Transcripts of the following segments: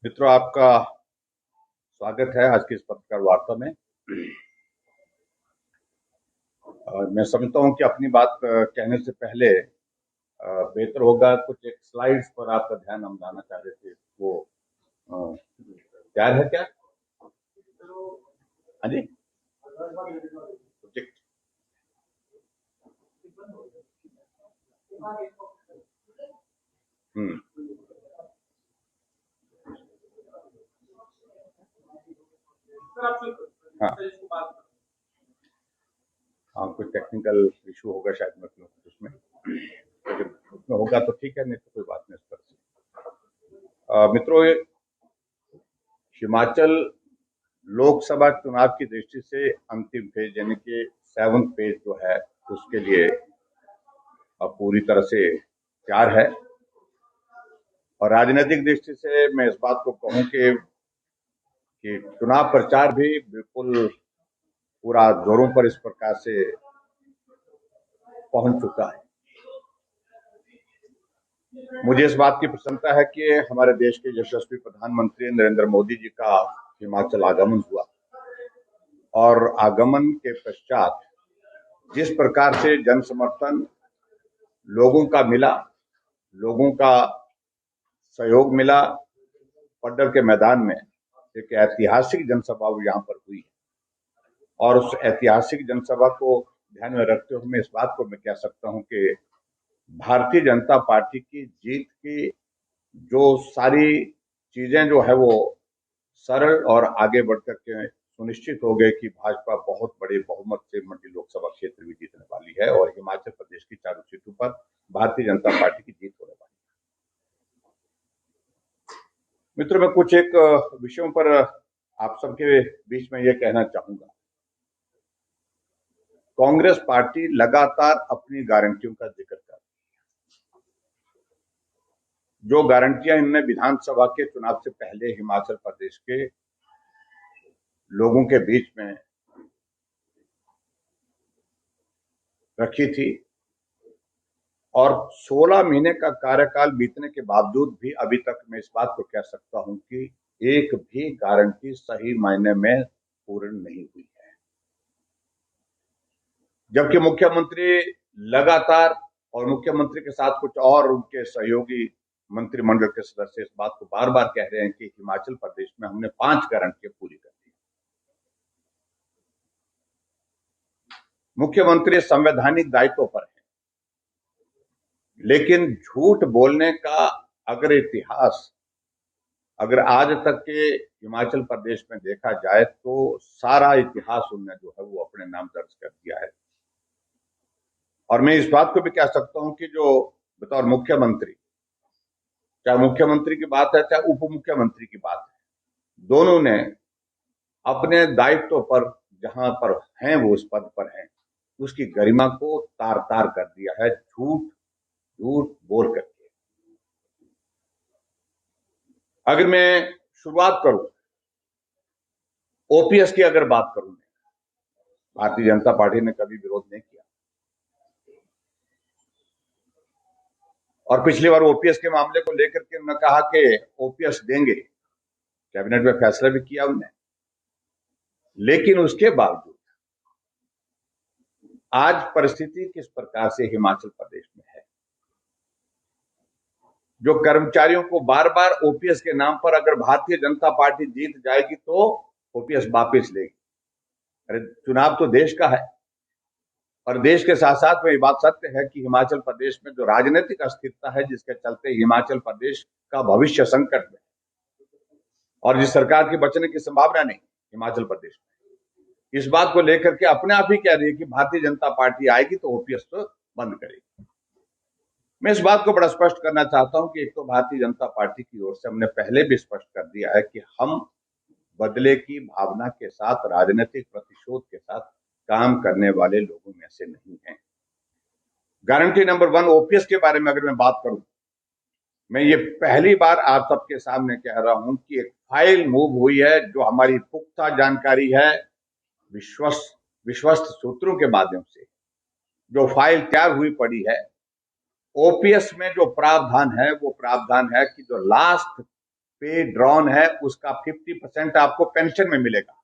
मित्रों, आपका स्वागत है आज की इस पत्रकार वार्ता में। मैं समझता हूं कि अपनी बात कहने से पहले बेहतर होगा कुछ एक स्लाइड्स पर आपका ध्यान हम लाना चाह रहे थे। वो अ, तैयार है क्या? हाँ जी, प्रोजेक्ट। हम्म। हाँ हाँ, कुछ टेक्निकल इशू होगा शायद, मतलब उसमें, अगर उसमें होगा तो ठीक है, नहीं तो कोई बात नहीं इस पर से। मित्रों, ये हिमाचल लोकसभा चुनाव की दृष्टि से अंतिम फेज यानी कि 7th फेज जो है उसके लिए अब पूरी तरह से तैयार है। और राजनीतिक दृष्टि से मैं इस बात को कहूं कि चुनाव प्रचार भी बिल्कुल पूरा जोरों पर इस प्रकार से पहुंच चुका है। मुझे इस बात की प्रसन्नता है कि हमारे देश के यशस्वी प्रधानमंत्री नरेंद्र मोदी जी का हिमाचल आगमन हुआ और आगमन के पश्चात जिस प्रकार से जन समर्थन लोगों का मिला, लोगों का सहयोग मिला, पड्डर के मैदान में एक ऐतिहासिक जनसभा यहाँ पर हुई और उस ऐतिहासिक जनसभा को ध्यान में रखते हुए मैं इस बात को मैं कह सकता हूं कि भारतीय जनता पार्टी की जीत की जो सारी चीजें जो है वो सरल और आगे बढ़कर के सुनिश्चित हो गए कि भाजपा बहुत बड़े बहुमत से मंडी लोकसभा क्षेत्र भी जीतने वाली है और हिमाचल प्रदेश की चारों सीटों पर भारतीय जनता पार्टी की जीत होने वाली है। मित्रों, मैं कुछ एक विषयों पर आप सबके बीच में यह कहना चाहूंगा। कांग्रेस पार्टी लगातार अपनी गारंटियों का जिक्र कर, जो गारंटियां इनने विधानसभा के चुनाव से पहले हिमाचल प्रदेश के लोगों के बीच में रखी थी और 16 महीने का कार्यकाल बीतने के बावजूद भी अभी तक मैं इस बात को कह सकता हूं कि एक भी गारंटी सही मायने में पूर्ण नहीं हुई है। जबकि मुख्यमंत्री लगातार और मुख्यमंत्री के साथ कुछ और उनके सहयोगी मंत्रिमंडल के सदस्य इस बात को बार बार कह रहे हैं कि हिमाचल प्रदेश में हमने 5 गारंटियां पूरी कर दी। मुख्यमंत्री संवैधानिक दायित्व पर है, लेकिन झूठ बोलने का अगर इतिहास अगर आज तक के हिमाचल प्रदेश में देखा जाए तो सारा इतिहास उनने जो है वो अपने नाम दर्ज कर दिया है। और मैं इस बात को भी कह सकता हूं कि जो बतौर मुख्यमंत्री, चाहे मुख्यमंत्री की बात है चाहे उप मुख्यमंत्री की बात है, दोनों ने अपने दायित्व पर जहां पर हैं वो उस पद पर हैं, उसकी गरिमा को तार तार कर दिया है झूठ झूठ बोल करके। अगर मैं शुरुआत करूं, ओपीएस की अगर बात करूं, भारतीय जनता पार्टी ने कभी विरोध नहीं किया और पिछली बार ओपीएस के मामले को लेकर के उन्होंने कहा कि ओपीएस देंगे, कैबिनेट में फैसला भी किया उन्होंने। लेकिन उसके बावजूद आज परिस्थिति किस प्रकार से हिमाचल प्रदेश में है, जो कर्मचारियों को बार बार ओपीएस के नाम पर अगर भारतीय जनता पार्टी जीत जाएगी तो ओपीएस वापिस लेगी। अरे, चुनाव तो देश का है और देश के साथ साथ में ये बात सत्य है कि हिमाचल प्रदेश में जो राजनीतिक अस्थिरता है, जिसके चलते हिमाचल प्रदेश का भविष्य संकट में और जिस सरकार की बचने की संभावना नहीं हिमाचल प्रदेश में, इस बात को लेकर के अपने आप ही कह रही है कि भारतीय जनता पार्टी आएगी तो ओपीएस तो बंद करेगी। मैं इस बात को बड़ा स्पष्ट करना चाहता हूं कि एक तो भारतीय जनता पार्टी की ओर से हमने पहले भी स्पष्ट कर दिया है कि हम बदले की भावना के साथ, राजनीतिक प्रतिशोध के साथ काम करने वाले लोगों में से नहीं हैं। गारंटी नंबर 1 ओपीएस के बारे में अगर मैं बात करूं, मैं ये पहली बार आप सबके सामने कह रहा हूं कि एक फाइल मूव हुई है जो हमारी पुख्ता जानकारी है, विश्वस्त सूत्रों के माध्यम से जो फाइल तैयार हुई पड़ी है। ओपीएस में जो प्रावधान है वो प्रावधान है कि जो लास्ट पे ड्रॉन है उसका 50% आपको पेंशन में मिलेगा।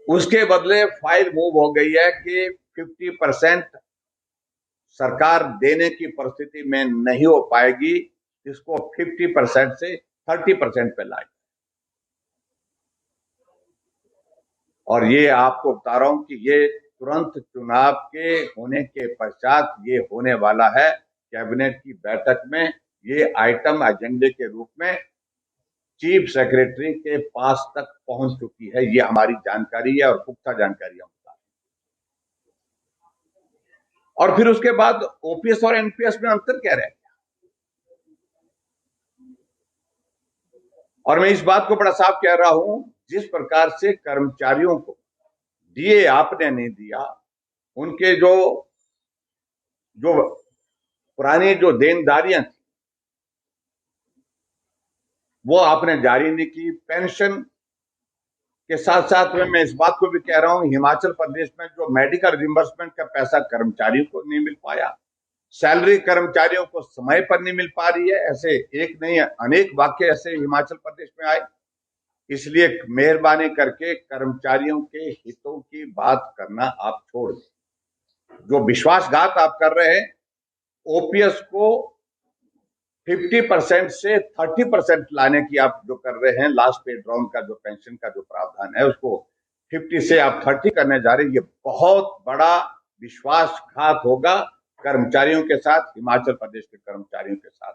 उसके बदले फाइल मूव हो गई है कि 50% सरकार देने की परिस्थिति में नहीं हो पाएगी, इसको 50% से 30% पे लाए। और ये आपको बता रहा हूं कि ये तुरंत चुनाव के होने के पश्चात ये होने वाला है। कैबिनेट की बैठक में ये आइटम एजेंडे के रूप में चीफ सेक्रेटरी के पास तक पहुंच चुकी है। ये हमारी जानकारी है और पुख्ता जानकारी है। और फिर उसके बाद ओपीएस और एनपीएस में अंतर क्या रह गया? और मैं इस बात को बड़ा साफ कह रहा हूं, जिस प्रकार से कर्मचारियों को डीए आपने नहीं दिया, उनके जो पुरानी जो देनदारियां थी वो आपने जारी नहीं की। पेंशन के साथ साथ में मैं इस बात को भी कह रहा हूं, हिमाचल प्रदेश में जो मेडिकल रिम्बर्समेंट का पैसा कर्मचारियों को नहीं मिल पाया, सैलरी कर्मचारियों को समय पर नहीं मिल पा रही है। ऐसे एक नहीं अनेक वाक्य ऐसे हिमाचल प्रदेश में आए। इसलिए मेहरबानी करके कर्मचारियों के हितों की बात करना आप छोड़ दें। जो विश्वासघात आप कर रहे हैं, ओपीएस को 50% से 30% लाने की आप जो कर रहे हैं, लास्ट पे ड्रॉन का जो पेंशन का जो प्रावधान है उसको 50 से आप 30 करने जा रहे हैं। ये बहुत बड़ा विश्वासघात होगा कर्मचारियों के साथ, हिमाचल प्रदेश के कर्मचारियों के साथ।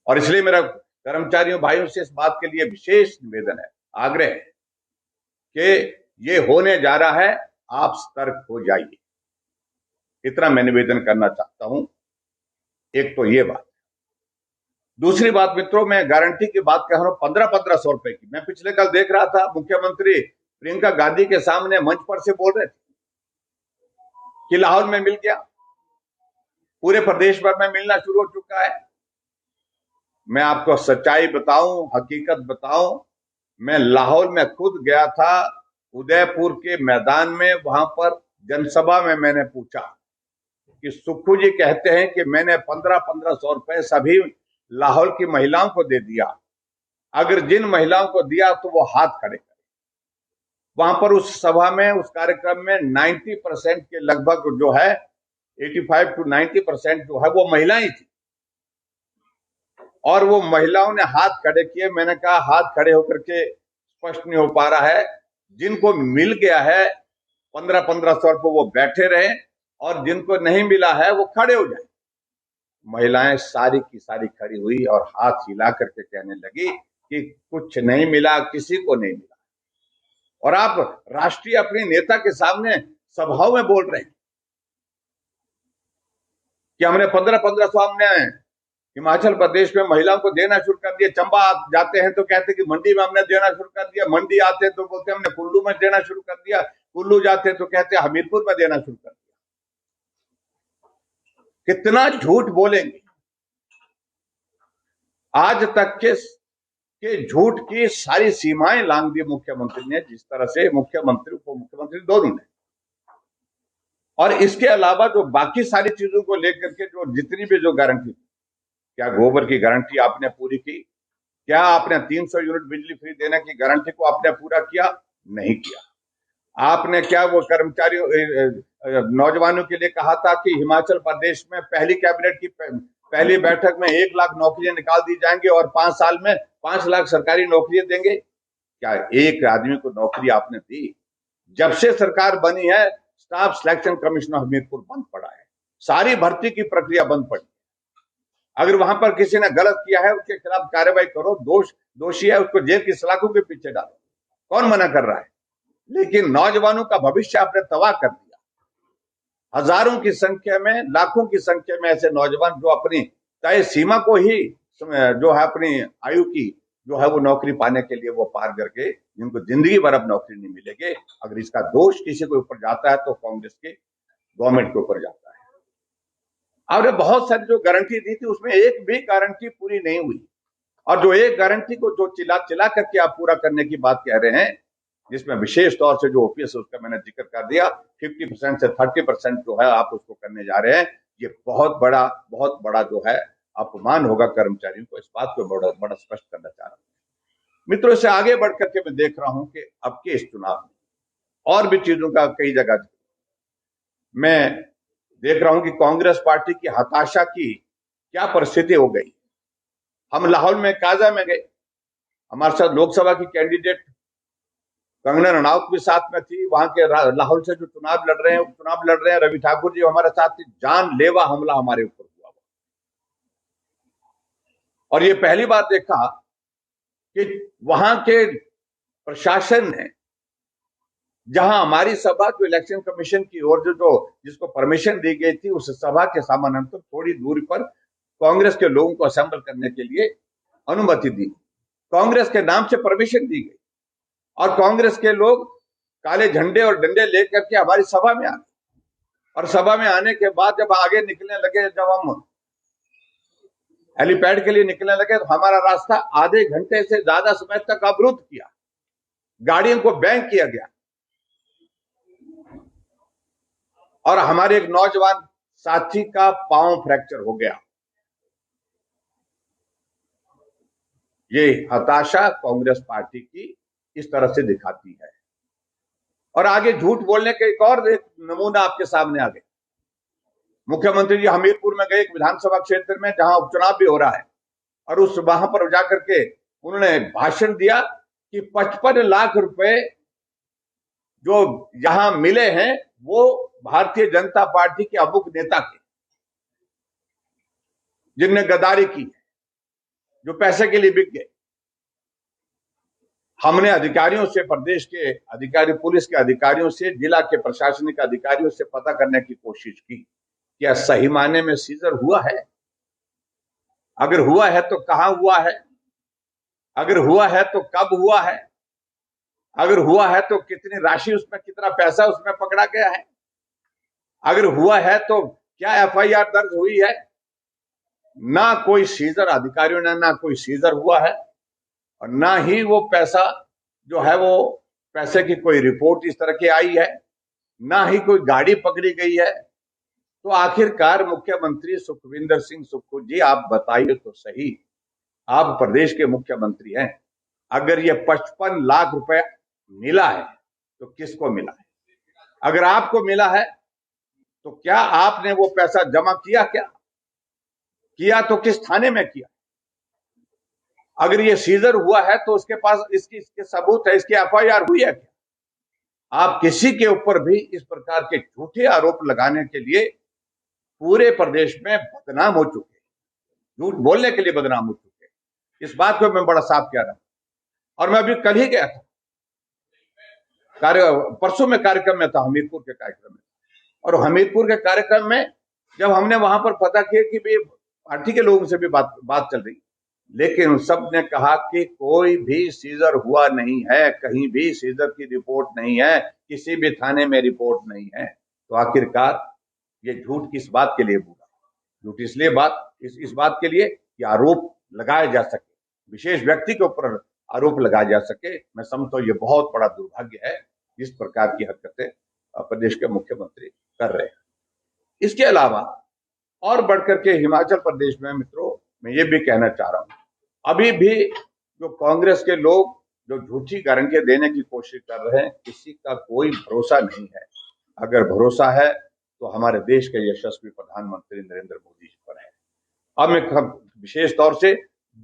और इसलिए मेरा कर्मचारियों भाइयों से इस बात के लिए विशेष निवेदन है, आग्रह है कि ये होने जा रहा है, आप सतर्क हो जाइए। इतना मैं निवेदन करना चाहता हूं। एक तो ये बात। दूसरी बात मित्रों, मैं गारंटी की बात कह रहा हूं 1500 रुपए की। मैं पिछले कल देख रहा था मुख्यमंत्री प्रियंका गांधी के सामने मंच पर से बोल रहे थे कि लाहौल में मिल गया, पूरे प्रदेश भर में मिलना शुरू हो चुका है। मैं आपको सच्चाई बताऊं, हकीकत बताऊं, मैं लाहौल में खुद गया था, उदयपुर के मैदान में, वहां पर जनसभा में मैंने पूछा कि सुक्खू जी कहते हैं कि मैंने 1500 रुपए सभी लाहौल की महिलाओं को दे दिया, अगर जिन महिलाओं को दिया तो वो हाथ खड़े करें। वहां पर उस सभा में, उस कार्यक्रम में 90% के लगभग जो है 85 to 90% जो है वो महिलाएं थी। और वो महिलाओं ने हाथ खड़े किए। मैंने कहा हाथ खड़े होकर के स्पष्ट नहीं हो पा रहा है, जिनको मिल गया है 1500 रुपये वो बैठे रहे, और जिनको नहीं मिला है वो खड़े हो जाए। महिलाएं सारी की सारी खड़ी हुई और हाथ हिला करके कहने लगी कि कुछ नहीं मिला, किसी को नहीं मिला। और आप राष्ट्रीय अपने नेता के सामने सभाओं में बोल रहे हैं कि हमने 1500 हमने हिमाचल प्रदेश में महिलाओं को देना शुरू कर दिया। चंबा जाते हैं तो कहते हैं कि मंडी में हमने देना शुरू कर दिया, मंडी आते हैं तो बोलते हैं हमने कुल्लू में देना शुरू कर दिया, कुल्लू जाते हैं तो कहते हैं हमीरपुर में देना शुरू कर दिया। कितना झूठ बोलेंगे। आज तक के झूठ की सारी सीमाएं लांघ दी मुख्यमंत्री ने, जिस तरह से मुख्यमंत्री उप मुख्यमंत्री दोनों ने। और इसके अलावा जो बाकी सारी चीजों को लेकर के जो जितनी भी जो गारंटी, क्या गोबर की गारंटी आपने पूरी की? क्या आपने 300 यूनिट बिजली फ्री देने की गारंटी को आपने पूरा किया? नहीं किया। आपने क्या वो कर्मचारियों नौजवानों के लिए कहा था कि हिमाचल प्रदेश में पहली कैबिनेट की पहली बैठक में 1 लाख नौकरियां निकाल दी जाएंगी और 5 साल में 5 लाख सरकारी नौकरियां देंगे? क्या एक आदमी को नौकरी आपने दी? जब से सरकार बनी है स्टाफ सिलेक्शन कमीशन हमीरपुर बंद पड़ा है, सारी भर्ती की प्रक्रिया बंद पड़ी। अगर वहां पर किसी ने गलत किया है उसके खिलाफ कार्रवाई करो, दोषी है उसको जेल की सलाखों के पीछे डालो, कौन मना कर रहा है? लेकिन नौजवानों का भविष्य आपने तबाह कर दिया। हजारों की संख्या में, लाखों की संख्या में ऐसे नौजवान जो अपनी तय सीमा को ही जो है अपनी आयु की जो है वो नौकरी पाने के लिए वो पार करके, जिनको जिंदगी भर अब नौकरी नहीं मिलेगी। अगर इसका दोष किसी के ऊपर जाता है तो कांग्रेस के गवर्नमेंट के ऊपर जाता है। आपने बहुत सारी जो गारंटी दी थी उसमें एक भी गारंटी पूरी नहीं हुई। और जो एक गारंटी को जो चिल्ला करके आप पूरा करने की बात कह रहे हैं, जिसमें विशेष तौर से जो ओपीएस उसका मैंने जिक्र कर दिया, 50% से 30% जो है आप उसको करने जा रहे हैं, ये बहुत बड़ा जो है अपमान होगा कर्मचारियों को। इस बात को बड़ा बड़ा स्पष्ट करना चाह रहा हूं। मित्रों, इससे आगे बढ़कर के मैं देख रहा हूं कि अब के इस चुनाव में और भी चीजों का कई जगह मैं देख रहा हूं कि कांग्रेस पार्टी की हताशा की क्या परिस्थिति हो गई। हम लाहौल में काजा में गए, हमारे साथ लोकसभा की कैंडिडेट कंगना रनौत भी साथ में थी। वहां के लाहौल से जो चुनाव लड़ रहे हैं रवि ठाकुर जी हमारे साथ थी। जानलेवा हमला हमारे ऊपर हुआ और ये पहली बार देखा कि वहां के प्रशासन ने, जहां हमारी सभा जो इलेक्शन कमीशन की ओर जो जिसको परमिशन दी गई थी, उस सभा के समानांतर थोड़ी दूरी पर कांग्रेस के लोगों को असेंबल करने के लिए अनुमति दी। कांग्रेस के नाम से परमिशन दी गई और कांग्रेस के लोग काले झंडे और डंडे लेकर के हमारी सभा में आ गए। और सभा में आने के बाद जब आगे निकलने लगे, जब हम हेलीपैड के लिए निकलने लगे, तो हमारा रास्ता आधे घंटे से ज्यादा समय तक अवरुद्ध किया, गाड़ियों को बैंक किया गया और हमारे एक नौजवान साथी का पांव फ्रैक्चर हो गया। ये हताशा कांग्रेस पार्टी की इस तरह से दिखाती है। और आगे झूठ बोलने के एक नमूना आपके सामने आ गया। मुख्यमंत्री जी हमीरपुर में गए, एक विधानसभा क्षेत्र में जहां उपचुनाव भी हो रहा है, और उस वहां पर जाकर के उन्होंने भाषण दिया कि 55 लाख रुपए जो यहां मिले हैं वो भारतीय जनता पार्टी के अमुक नेता के, जिनने गद्दारी की, जो पैसे के लिए बिक गए। हमने अधिकारियों से, प्रदेश के अधिकारी, पुलिस के अधिकारियों से, जिला के प्रशासनिक अधिकारियों से पता करने की कोशिश की, क्या सही मायने में सीजर हुआ है? अगर हुआ है तो कहां हुआ है? अगर हुआ है तो कब हुआ है? अगर हुआ है तो कितनी राशि उसमें, कितना पैसा उसमें पकड़ा गया है? अगर हुआ है तो क्या एफआईआर दर्ज हुई है? ना कोई सीजर, अधिकारियों ने ना कोई सीजर हुआ है और ना ही वो पैसा जो है वो पैसे की कोई रिपोर्ट इस तरह की आई है, ना ही कोई गाड़ी पकड़ी गई है। तो आखिरकार मुख्यमंत्री सुखविंदर सिंह सुक्खू जी, आप बताइए तो सही, आप प्रदेश के मुख्यमंत्री हैं, अगर ये 55 लाख रुपए मिला है तो किसको मिला है? अगर आपको मिला है तो क्या आपने वो पैसा जमा किया? किया तो किस थाने में किया? अगर ये सीजर हुआ है तो उसके पास इसके सबूत है, इसकी एफआईआर हुई है क्या? आप किसी के ऊपर भी इस प्रकार के झूठे आरोप लगाने के लिए पूरे प्रदेश में बदनाम हो चुके, झूठ बोलने के लिए बदनाम हो चुके। इस बात को मैं बड़ा साफ कह रहा हूं। और मैं अभी कल ही गया था, परसों में कार्यक्रम में था, हमीरपुर के कार्यक्रम में, और हमीरपुर के कार्यक्रम में जब हमने वहां पर पता किया कि भाई पार्टी के लोगों से भी बात चल रही, लेकिन उन सब ने कहा कि कोई भी सीजर हुआ नहीं है, कहीं भी सीजर की रिपोर्ट नहीं है, किसी भी थाने में रिपोर्ट नहीं है। तो आखिरकार ये झूठ किस बात के लिए बोला? झूठ इसलिए इस बात के लिए कि आरोप लगाया जा सके, विशेष व्यक्ति के ऊपर आरोप लगाया जा सके। मैं समझता हूं ये बहुत बड़ा दुर्भाग्य है जिस प्रकार की हरकतें प्रदेश के मुख्यमंत्री कर रहे हैं। इसके अलावा और बढ़कर के हिमाचल प्रदेश में मित्रों, मैं ये भी कहना चाह रहा हूं, अभी भी जो कांग्रेस के लोग जो झूठी गारंटियां देने की कोशिश कर रहे हैं, किसी का कोई भरोसा नहीं है। अगर भरोसा है तो हमारे देश के यशस्वी प्रधानमंत्री नरेंद्र मोदी जी पर है। अब मैं विशेष तौर से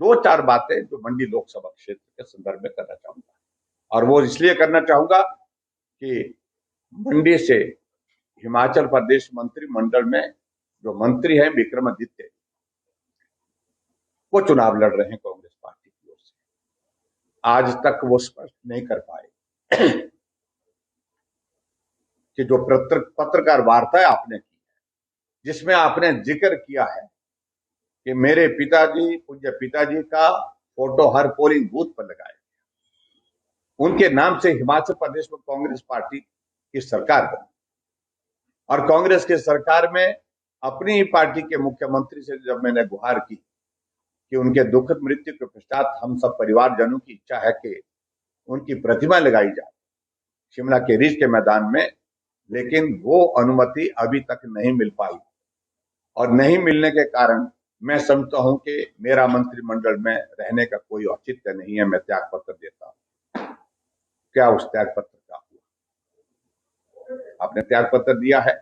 2-4 बातें जो मंडी लोकसभा क्षेत्र के संदर्भ में करना चाहूंगा, और वो इसलिए करना चाहूंगा कि मंडी से हिमाचल प्रदेश मंत्रिमंडल में जो मंत्री हैं विक्रमादित्य, वो चुनाव लड़ रहे हैं कांग्रेस पार्टी की ओर से। आज तक वो स्पष्ट नहीं कर पाए कि जो पत्रकार वार्ता आपने की है, जिसमें आपने जिक्र किया है कि मेरे पिताजी, पूज्य पिताजी का फोटो हर पोलिंग बूथ पर लगाया गया, उनके नाम से हिमाचल प्रदेश में कांग्रेस पार्टी की सरकार बनी, और कांग्रेस की सरकार में अपनी ही पार्टी के मुख्यमंत्री से जब मैंने गुहार की कि उनके दुखद मृत्यु के पश्चात हम सब परिवारजनों की इच्छा है कि उनकी प्रतिमा लगाई जाए शिमला के रिज के मैदान में, लेकिन वो अनुमति अभी तक नहीं मिल पाई, और नहीं मिलने के कारण मैं समझता हूं कि मेरा मंत्रिमंडल में रहने का कोई औचित्य नहीं है, मैं त्याग पत्र देता हूं। क्या उस त्याग पत्र का हुआ? आपने त्याग पत्र दिया है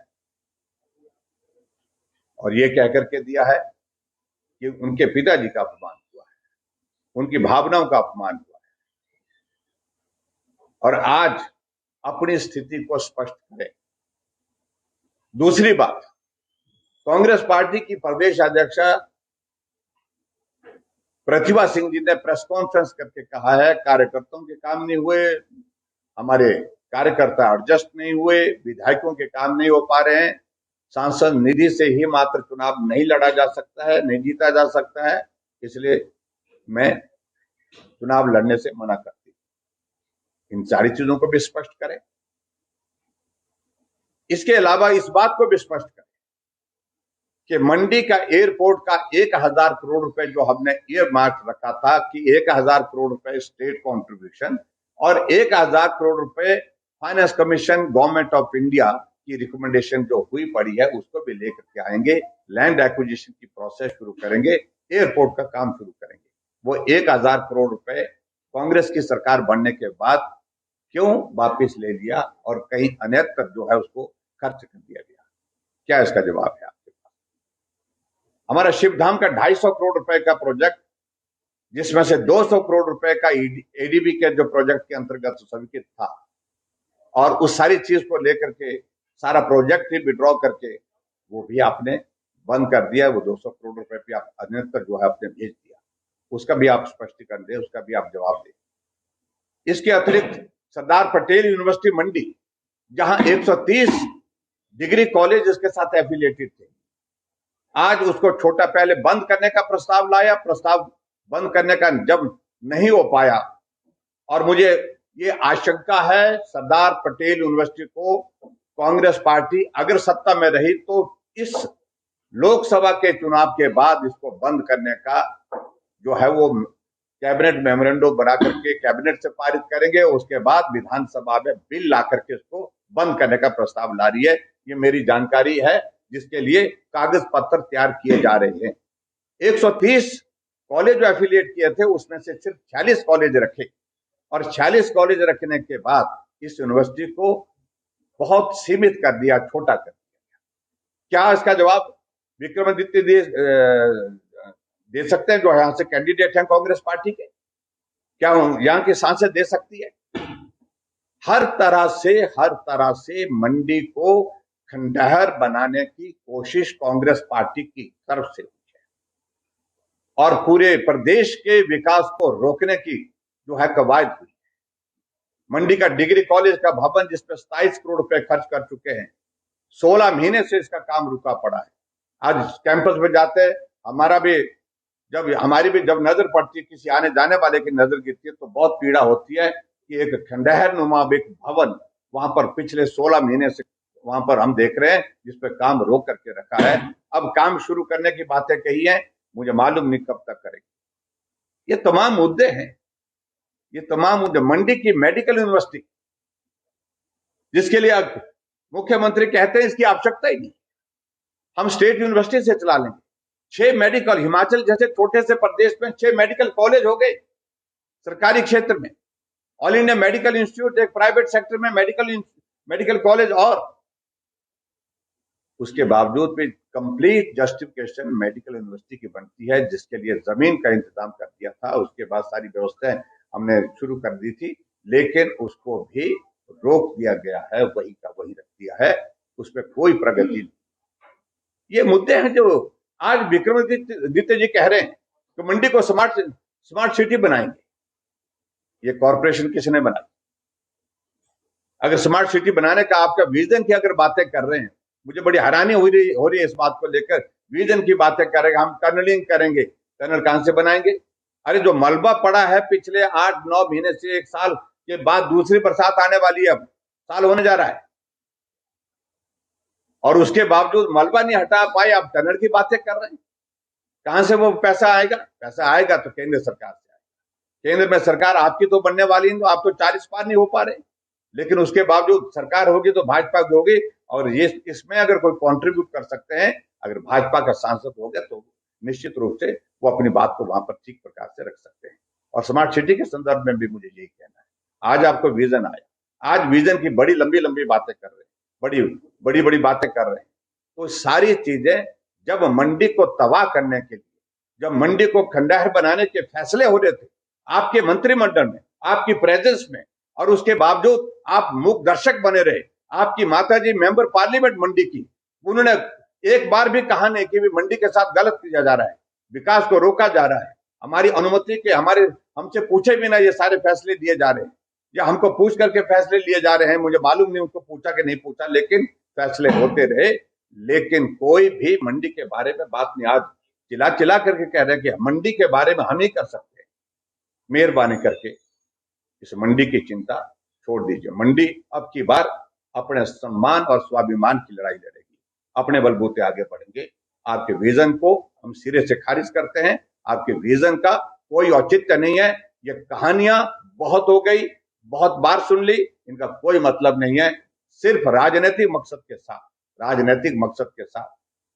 और ये कह करके दिया है कि उनके पिताजी का अपमान हुआ है, उनकी भावनाओं का अपमान हुआ है, और आज अपनी स्थिति को स्पष्ट करें। दूसरी बात, कांग्रेस पार्टी की प्रदेश अध्यक्षा प्रतिभा सिंह जी ने प्रेस कॉन्फ्रेंस करके कहा है कार्यकर्ताओं के काम नहीं हुए, हमारे कार्यकर्ता एडजस्ट नहीं हुए, विधायकों के काम नहीं हो पा रहे हैं, सांसद निधि से ही मात्र चुनाव नहीं लड़ा जा सकता है, नहीं जीता जा सकता है, इसलिए मैं चुनाव लड़ने से मना करती हूं। इन सारी चीजों को भी स्पष्ट करें। इसके अलावा इस बात को भी स्पष्ट करें कि मंडी का एयरपोर्ट का 1000 करोड़ रुपए जो हमने ईयर मार्क रखा था कि 1000 करोड़ रुपए स्टेट कॉन्ट्रीब्यूशन और 1000 करोड़ रुपए finance commission government of India की रिकमेंडेशन जो हुई पड़ी है उसको भी लेकर के आएंगे, लैंड एक्विजिशन की प्रोसेस शुरू करेंगे, एयरपोर्ट का काम शुरू करेंगे। वो 1000 करोड़ रुपए कांग्रेस की सरकार बनने के बाद क्यों वापिस ले लिया और कहीं अन्यत्र जो है उसको खर्च कर दिया गया? क्या इसका जवाब है आपके पास? हमारा शिवधाम का 250 करोड़ रुपए का प्रोजेक्ट, जिसमें से 200 करोड़ रुपए का एडीबी के जो प्रोजेक्ट के अंतर्गत स्वीकृत था, और उस सारी चीज को लेकर के सारा प्रोजेक्ट ही विड्रॉ करके वो भी आपने बंद कर दिया। वो 200 करोड़ रुपए भी आप अन्यत्र जो है आपने भेज दिया, उसका भी आप स्पष्टीकरण दें, उसका भी आप जवाब दें। इसके अतिरिक्त सरदार पटेल यूनिवर्सिटी मंडी, जहां 130 डिग्री कॉलेज इसके साथ एफिलिएटेड थे, आज उसको छोटा पहले बंद करने का प्रस्ताव लाया, प्रस्ताव बंद करने का जब नहीं हो पाया, और मुझे ये आशंका है सरदार पटेल यूनिवर्सिटी को कांग्रेस पार्टी अगर सत्ता में रही तो इस लोकसभा के चुनाव के बाद इसको बंद करने का जो है वो कैबिनेट मेमोरेंडम बना करके कैबिनेट से पारित करेंगे, उसके बाद विधानसभा में बिल ला करके इसको बंद करने का प्रस्ताव ला रही है। ये मेरी जानकारी है, जिसके लिए कागज पत्र तैयार किए जा रहे हैं। 130 कॉलेज जो एफिलिएट किए थे उसमें से सिर्फ 46 कॉलेज रखे, और 46 कॉलेज रखने के बाद इस यूनिवर्सिटी को बहुत सीमित कर दिया, छोटा कर दिया। क्या इसका जवाब विक्रमादित्य दे सकते हैं, जो यहां से कैंडिडेट हैं कांग्रेस पार्टी के? क्या यहां की सांसद दे सकती है? हर तरह से मंडी को खंडहर बनाने की कोशिश कांग्रेस पार्टी की तरफ से हुई है, और पूरे प्रदेश के विकास को रोकने की जो है कवायद हुई है। मंडी का डिग्री कॉलेज का भवन जिसपे 27 करोड़ रुपए खर्च कर चुके हैं, 16 महीने से इसका काम रुका पड़ा है। आज कैंपस में जाते हैं, हमारी भी जब नजर पड़ती है, किसी आने जाने वाले की नजर गिरती है तो बहुत पीड़ा होती है कि एक खंडहर नुमा एक भवन वहां पर पिछले 16 महीने से वहां पर हम देख रहे हैं, जिसपे काम रोक करके रखा है। अब काम शुरू करने की बातें कही है, मुझे मालूम नहीं कब तक करेगी। ये तमाम मुद्दे हैं, ये तमाम मुद्दे। मंडी की मेडिकल यूनिवर्सिटी, जिसके लिए मुख्यमंत्री कहते हैं इसकी आवश्यकता ही नहीं, हम स्टेट यूनिवर्सिटी से चला लेंगे। 6 मेडिकल, हिमाचल जैसे छोटे से प्रदेश में 6 मेडिकल कॉलेज हो गए सरकारी क्षेत्र में। ऑल इंडिया मेडिकल इंस्टीट्यूट एक प्राइवेट सेक्टर में मेडिकल कॉलेज, और उसके बावजूद भी कंप्लीट जस्टिफिकेशन मेडिकल यूनिवर्सिटी की बनती है, जिसके लिए जमीन का इंतजाम कर दिया था, उसके बाद सारी व्यवस्थाएं हमने शुरू कर दी थी, लेकिन उसको भी रोक दिया गया है, वही का वही रख दिया है, उस पर कोई प्रगति नहीं। ये मुद्दे हैं जो आज विक्रमादित्य जी कह रहे हैं कि मंडी को स्मार्ट सिटी बनाएंगे। ये कॉर्पोरेशन किसने बनाई? अगर स्मार्ट सिटी बनाने का आपका विजन की अगर बातें कर रहे हैं, मुझे बड़ी हैरानी हो रही है इस बात को लेकर। विजन की बातें करेंगे, हम टनलिंग करेंगे, टनल कहां से बनाएंगे? अरे जो मलबा पड़ा है पिछले 8-9 महीने से, 1 साल के बाद दूसरी बरसात आने वाली है, अब साल होने जा रहा है, और उसके बावजूद मलबा नहीं हटा पाए, आप टनल की बातें कर रहे हैं। कहां से वो पैसा आएगा? पैसा आएगा तो केंद्र सरकार से आएगा। केंद्र में सरकार आपकी तो बनने वाली नहीं, तो आप तो 40 पार नहीं हो पा रहे, लेकिन उसके बावजूद सरकार होगी तो भाजपा की होगी, और ये इसमें अगर कोई कंट्रीब्यूट कर सकते हैं, अगर भाजपा का सांसद हो गया तो निश्चित रूप से वो अपनी बात को वहां पर ठीक प्रकार से रख सकते हैं। और स्मार्ट सिटी के संदर्भ में भी मुझे यही कहना है, आज आपको विजन आया, आज विजन की बड़ी लंबी लंबी बातें कर रहे हैं, बड़ी बड़ी बातें कर रहे हैं। तो सारी चीजें जब मंडी को तबाह करने के लिए, जब मंडी को खंडहर बनाने के फैसले हो रहे थे आपके मंत्रिमंडल में, आपकी प्रेजेंस में, और उसके बावजूद आप मूक दर्शक बने रहे। आपकी माताजी मेंबर पार्लियामेंट मंडी की, उन्होंने एक बार भी कहा नहीं कि मंडी के साथ गलत किया जा रहा है, विकास को रोका जा रहा है, हमारी अनुमति के, हमसे पूछे बिना ये सारे फैसले दिए जा रहे हैं, या हमको पूछ करके फैसले लिए जा रहे हैं। मुझे मालूम नहीं उनको पूछा कि नहीं पूछा, लेकिन फैसले होते रहे। लेकिन कोई भी मंडी के बारे में बात नहीं। आज चिल्ला चिल्ला करके कह रहे हैं कि मंडी के बारे में हम ही कर सकते हैं। मेहरबानी करके इस मंडी की चिंता छोड़ दीजिए। मंडी अब की बार अपने सम्मान और स्वाभिमान की लड़ाई लड़ेगी, अपने बलबूते आगे बढ़ेंगे। आपके विजन को हम सिरे से खारिज करते हैं। आपके विजन का कोई औचित्य नहीं है। ये कहानियां बहुत हो गई, बहुत बार सुन ली, इनका कोई मतलब नहीं है। सिर्फ राजनीतिक मकसद के साथ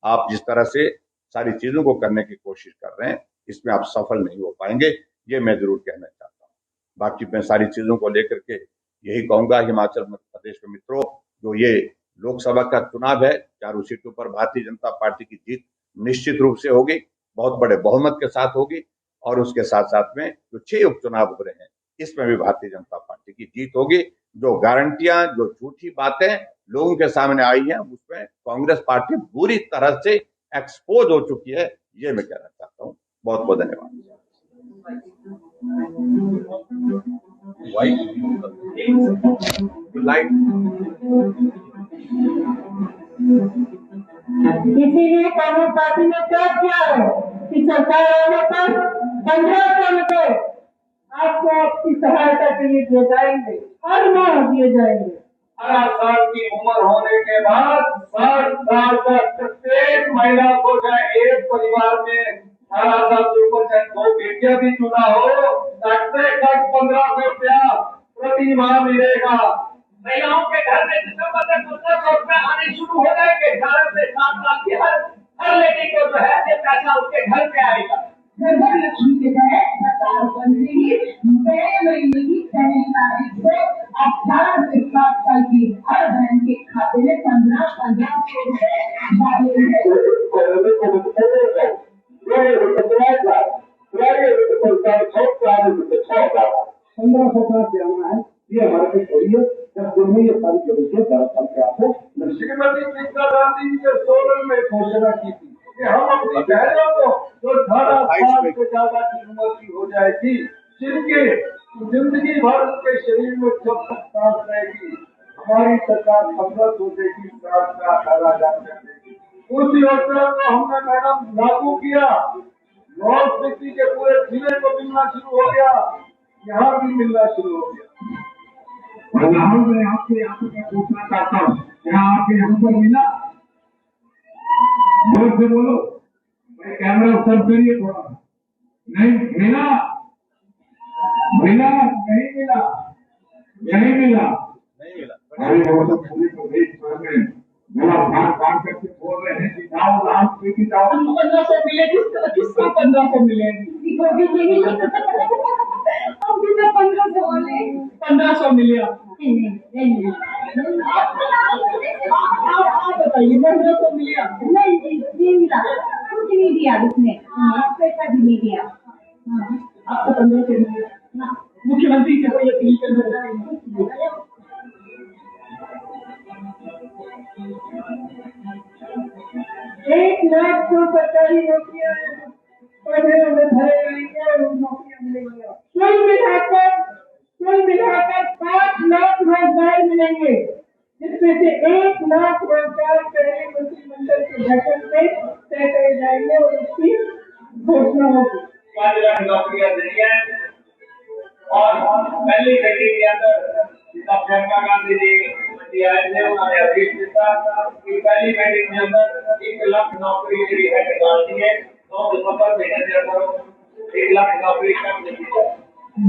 आप जिस तरह से सारी चीजों को करने की कोशिश कर रहे हैं, इसमें आप सफल नहीं हो पाएंगे, ये मैं जरूर कहना चाहता हूँ। बाकी मैं सारी चीजों को लेकर के यही कहूंगा, हिमाचल प्रदेश के मित्रों, जो ये लोकसभा का चुनाव है, चारों सीटों पर भारतीय जनता पार्टी की जीत निश्चित रूप से होगी, बहुत बड़े बहुमत के साथ होगी। और उसके साथ साथ में जो 6 उपचुनाव हो रहे हैं, इसमें भी भारतीय जनता पार्टी की जीत होगी। जो गारंटियां, जो झूठी बातें लोगों के सामने आई हैं, उसमें कांग्रेस पार्टी बुरी तरह से एक्सपोज हो चुकी है, ये मैं कहना चाहता हूँ। बहुत बहुत धन्यवाद। इसीलिए कांग्रेस पार्टी ने क्या किया है कि सरकार आने पर 1500 रुपए आपको आपकी सहायता के लिए दिए जाएंगे, हर माह दिए जाएंगे। 18 साल की उम्र होने के बाद 60 साल तक प्रत्येक महिला को, चाहे एक परिवार में 18 साल के ऊपर चाहे 2 बेटियां भी चुना हो, घट से घट 1500 रुपया प्रति माह मिलेगा। महिलाओं के घर में दिसंबर तक 1500 रुपया आने शुरू हो जाएंगे। 18 से 7 साल की हर लेडी को जो है ये पैसा उसके घर पे आएगा। घर लक्ष्मी के तहत सरकार बनेगी, महीने की पहली तारीख से 18 से 7 साल की हर बहन के खाते में 15,000 ये हमारे पे कोई है। जब दिन में ये सारी जरूरतें दरअसल के आपको श्रीमती इंदिरा गांधी जी ने 16 में घोषणा की थी कि हम अपनी बहनों को जो 18 साल से ज्यादा की उम्र की हो जाएगी, जिनके जिंदगी भर उनके शरीर में जब तक सांस रहेगी, हमारी सरकार 1500 देगी, 18,000 देगी। उस योजना को हमने मैडम लागू किया। नॉर्थ सिटी के पूरे जिले को मिलना शुरू हो गया, यहाँ भी मिलना शुरू हो गया। राहुल, मैं आपसे यहाँ पर पूछना चाहता हूँ, क्या आपके यहाँ पर मिला? जोर से बोलो, मैं कैमरा सर्व करिए थोड़ा। नहीं मिला, नहीं मिला। प्रदेश भर में मेरा भाग करके बोल रहे हैं कि जाओ राम की जाओ। 1500 मिलेगी, किसको 1500 मिलेगी? 1500 मिले आपको? आप बताइए, 1500 मिले आपको? नहीं मिला, कुछ नहीं दिया उसने, पैसा भी नहीं दिया। आपको 1500 मिले? मुख्यमंत्री से कोई अपील कर 1 लाख जो सरकारी नौकरियां पढ़ने में भरे रहेंगे और नौकरियां मिलेंगी। कुल मिलाकर 5 लाख रोजगार मिलेंगे, जिसमें से 1 लाख रोजगार पहले मंत्रिमंडल की बैठक में तय करे जाएंगे और उसकी घोषणा होगी। 5 लाख नौकरियां दी है और पहली घड़ी के अंदर प्रियंका गांधी जी आए थे, उन्होंने आदेश दिया कि पहली घड़ी के अंदर 1 लाख नौकरी जी है निकाल दी है। 9 दिसंबर महीने के अंदर 1 लाख नौकरी कर दी है।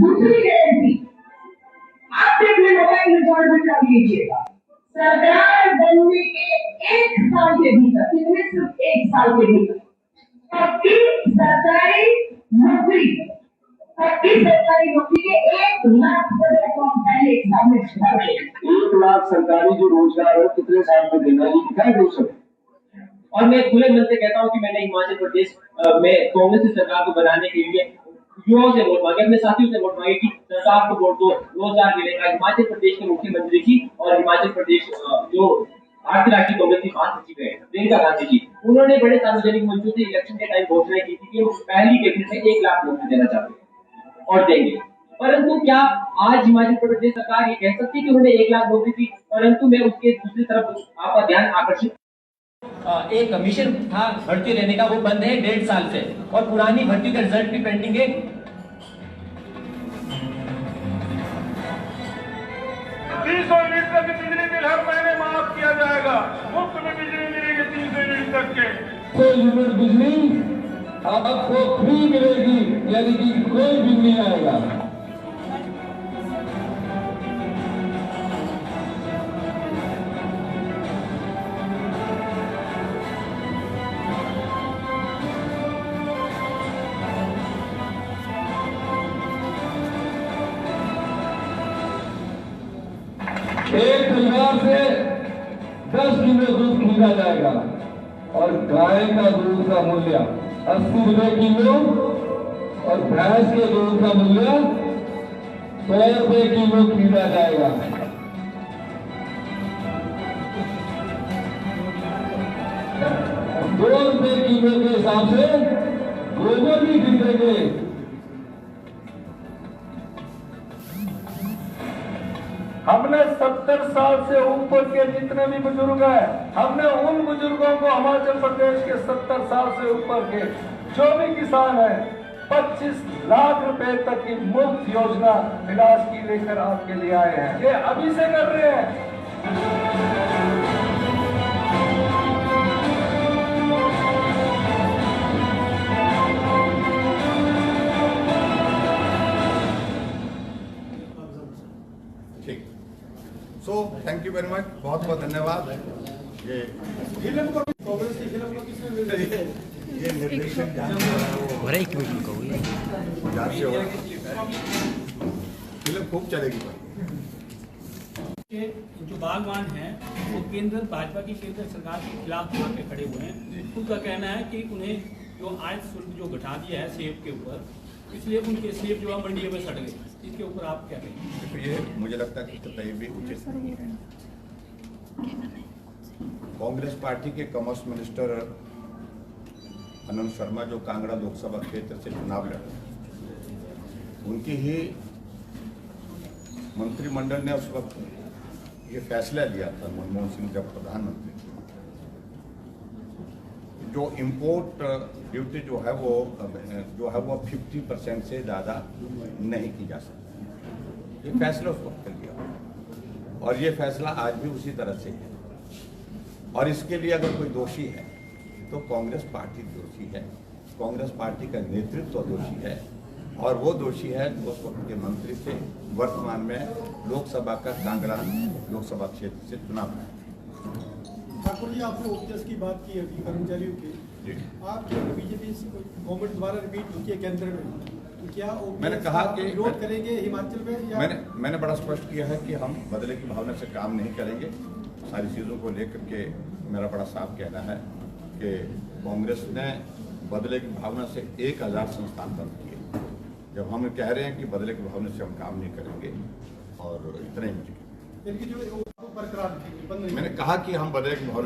दूसरी गारंटी आप अपने मोबाइल रिकॉर्ड में कर लीजिएगा, सरकार बनने के 1 साल के भीतर, सिर्फ 1 साल के भीतर सबकी सरकारी नौकरी के 1 लाख अकाउंट पहले एक साल में छुपा गया। 1 लाख सरकारी जो रोजगार है कितने साल में देना ये दिखाई दे सकते। और मैं खुले मन से कहता हूँ कि मैंने हिमाचल प्रदेश में कांग्रेस की सरकार को बनाने के लिए युवाओं से वोट मांगे, अपने साथियों से वोट मांगे कि सरकार को वोट दो, रोजगार मिलेगा। हिमाचल प्रदेश के मुख्यमंत्री जी और हिमाचल प्रदेश जो भारतीय राष्ट्रीय कांग्रेस की महासचिव है प्रियंका गांधी जी, उन्होंने बड़े सार्वजनिक मंचों से इलेक्शन के टाइम घोषणा की थी कि वो पहली कैबिनेट में 1 लाख नौकरी देना चाहते हैं और देंगे। परंतु क्या आज हिमाचल प्रदेश सरकार ये कह सकती है कि उन्होंने 1 लाख नौकरी दी? परंतु मैं उसके दूसरी तरफ आपका ध्यान आकर्षित, एक मिशन था भर्ती लेने का, वो बंद है 1.5 साल से और पुरानी भर्ती का रिजल्ट भी पेंडिंग है। 300 यूनिट तक बिजली बिल हर महीने माफ किया जाएगा, मुफ्त में बिजली मिलेगी 300 यूनिट तक के। 100 यूनिट बिजली आपको फ्री मिलेगी, यानी कि कोई बिल नहीं आएगा। एक परिवार से 10 किलो दूध खरीदा जाएगा और गाय का दूध का मूल्य 80 रुपए किलो और भैंस के दूध का मूल्य 100 रुपए किलो खरीदा जाएगा। ₹2 किलो के हिसाब से गोबर भी खरीदेंगे। हमने 70 साल से ऊपर के जितने भी बुजुर्ग हैं, हमने उन बुजुर्गों को हिमाचल प्रदेश के 70 साल से ऊपर के जो भी किसान हैं 25 लाख रुपए तक की मुफ्त योजना इलाज की लेकर आपके लिए आए हैं। ये अभी से कर रहे हैं। ठीक, so thank you very much, बहुत बहुत धन्यवाद। ये फिल्म को कांग्रेस की फिल्म को किसने मिल रही है? ये निर्देशन फिल्म खूब चलेगी। जो बागवान हैं वो केंद्र भाजपा की केंद्र सरकार के खिलाफ वहाँ पे खड़े हुए हैं। उनका कहना है कि उन्हें जो आयात शुल्क जो घटा दिया है सेब के ऊपर, इसलिए उनके सेब जो है मंडियों में सड़ गए। इसके ऊपर आप क्या कहेंगे? तो ये मुझे लगता है कि कतई भी उचित नहीं है। कांग्रेस पार्टी के कॉमर्स मिनिस्टर आनंद शर्मा जो कांगड़ा लोकसभा क्षेत्र से चुनाव लड़े, उनकी ही मंत्रिमंडल ने उस वक्त ये फैसला लिया था, मनमोहन सिंह जब प्रधानमंत्री थे, जो इम्पोर्ट ड्यूटी जो है वो 50% से ज़्यादा नहीं की जा सकती। ये फैसला उस वक्त लिया और ये फैसला आज भी उसी तरह से है। और इसके लिए अगर कोई दोषी है तो कांग्रेस पार्टी दोषी है, कांग्रेस पार्टी का नेतृत्व दोषी है और वो दोषी है उस वक्त के मंत्री थे, वर्तमान में लोकसभा का कांगड़ा लोकसभा क्षेत्र से चुनाव है। ठाकुर जी, आपने ओपीएस की बात की अभी कर्मचारियों की, आप बीजेपी गवर्नमेंट द्वारा रिपीट होती है केंद्र में, तो क्या मैंने कहा कि विरोध करेंगे हिमाचल में या? मैंने बड़ा स्पष्ट किया है कि हम बदले की भावना से काम नहीं करेंगे। सारी चीज़ों को लेकर के मेरा बड़ा साफ कहना है कि कांग्रेस ने बदले की भावना से 1000 संस्थान बंद किए। जब हम कह रहे हैं कि बदले की भावना से हम काम नहीं करेंगे और इतना ही मुझे बरकरार मैंने कहा कि हम बदले की भावना